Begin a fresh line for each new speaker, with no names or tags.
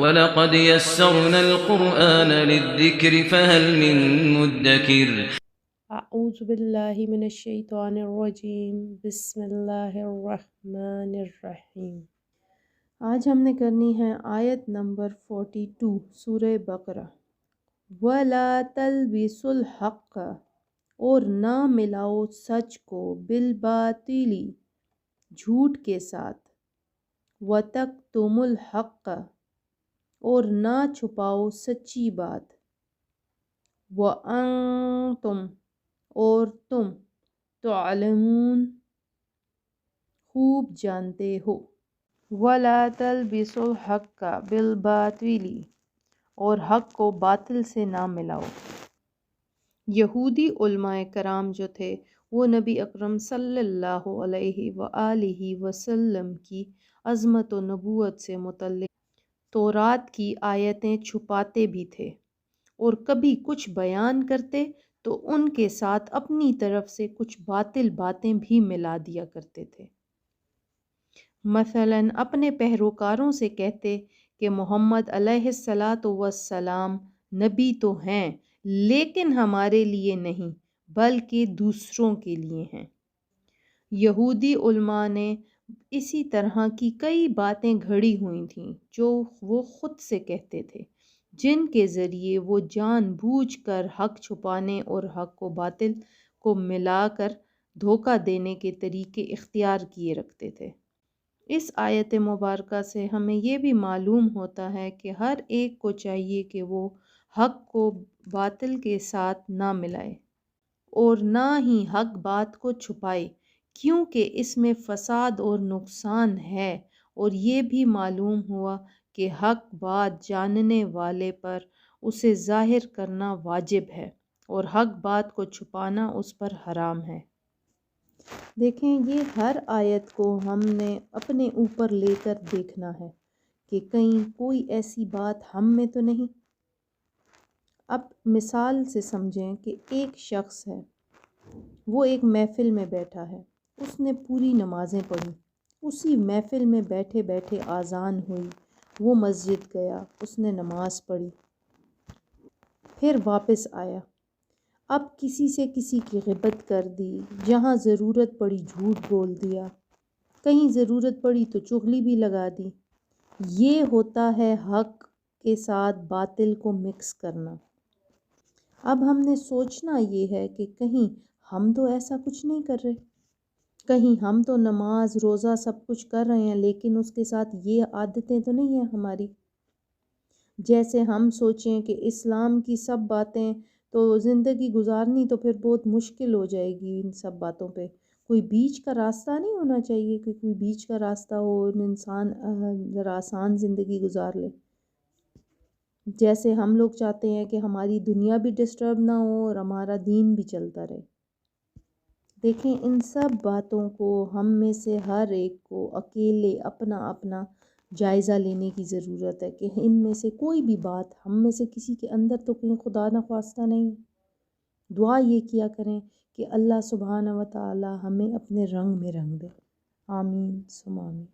وَلَقَدْ يَسَّرْنَا الْقُرْآنَ لِلذِّكْرِ فَهَلْ مِن مُّدَّكِرٍ
اعوذ باللہ من الشیطان الرجیم، بسم اللہ الرحمن الرحیم۔ آج ہم نے کرنی ہے آیت نمبر 42 سورہ بقرہ۔ وَلَا تَلْبِسُوا الْحَقَّ، اور نہ ملاؤ سچ کو، بالباطل، جھوٹ کے ساتھ، وَتَكْتُمُوا الْحَقَّ، اور نہ چھپاؤ سچی بات، وَأَنْتُمْ، اور تم، تعلمون، خوب جانتے ہو۔ وَلَا تَلْبِسُوا الْحَقَّ بِالْبَاطِلِ، اور حق کو باطل سے نہ ملاؤ۔ یہودی علماء کرام جو تھے وہ نبی اکرم صلی اللہ علیہ وآلہ وسلم کی عظمت و نبوت سے متعلق تورات کی آیتیں چھپاتے بھی تھے، اور کبھی کچھ بیان کرتے تو ان کے ساتھ اپنی طرف سے کچھ باطل باتیں بھی ملا دیا کرتے تھے۔ مثلاً اپنے پیروکاروں سے کہتے کہ محمد علیہ السلام نبی تو ہیں لیکن ہمارے لیے نہیں بلکہ دوسروں کے لیے ہیں۔ یہودی علماء نے اسی طرح کی کئی باتیں گھڑی ہوئی تھیں جو وہ خود سے کہتے تھے، جن کے ذریعے وہ جان بوجھ کر حق چھپانے اور حق و باطل کو ملا کر دھوکہ دینے کے طریقے اختیار کیے رکھتے تھے۔ اس آیت مبارکہ سے ہمیں یہ بھی معلوم ہوتا ہے کہ ہر ایک کو چاہیے کہ وہ حق کو باطل کے ساتھ نہ ملائے اور نہ ہی حق بات کو چھپائے، کیونکہ اس میں فساد اور نقصان ہے۔ اور یہ بھی معلوم ہوا کہ حق بات جاننے والے پر اسے ظاہر کرنا واجب ہے اور حق بات کو چھپانا اس پر حرام ہے۔ دیکھیں، یہ ہر آیت کو ہم نے اپنے اوپر لے کر دیکھنا ہے کہ کہیں کوئی ایسی بات ہم میں تو نہیں۔ اب مثال سے سمجھیں کہ ایک شخص ہے، وہ ایک محفل میں بیٹھا ہے، اس نے پوری نمازیں پڑھی، اسی محفل میں بیٹھے بیٹھے اذان ہوئی، وہ مسجد گیا، اس نے نماز پڑھی، پھر واپس آیا۔ اب کسی سے کسی کی غیبت کر دی، جہاں ضرورت پڑی جھوٹ بول دیا، کہیں ضرورت پڑی تو چغلی بھی لگا دی۔ یہ ہوتا ہے حق کے ساتھ باطل کو مکس کرنا۔ اب ہم نے سوچنا یہ ہے کہ کہیں ہم تو ایسا کچھ نہیں کر رہے، کہیں ہم تو نماز روزہ سب کچھ کر رہے ہیں لیکن اس کے ساتھ یہ عادتیں تو نہیں ہیں ہماری۔ جیسے ہم سوچیں کہ اسلام کی سب باتیں تو زندگی گزارنی تو پھر بہت مشکل ہو جائے گی، ان سب باتوں پہ کوئی بیچ کا راستہ نہیں ہونا چاہیے کہ کوئی بیچ کا راستہ ہو، انسان ذرا آسان زندگی گزار لے۔ جیسے ہم لوگ چاہتے ہیں کہ ہماری دنیا بھی ڈسٹرب نہ ہو اور ہمارا دین بھی چلتا رہے۔ دیکھیں، ان سب باتوں کو ہم میں سے ہر ایک کو اکیلے اپنا اپنا جائزہ لینے کی ضرورت ہے کہ ان میں سے کوئی بھی بات ہم میں سے کسی کے اندر تو کہیں خدا نخواستہ نہیں ہے۔ دعا یہ کیا کریں کہ اللہ سبحانہ و تعالی ہمیں اپنے رنگ میں رنگ دے۔ آمین ثم آمین۔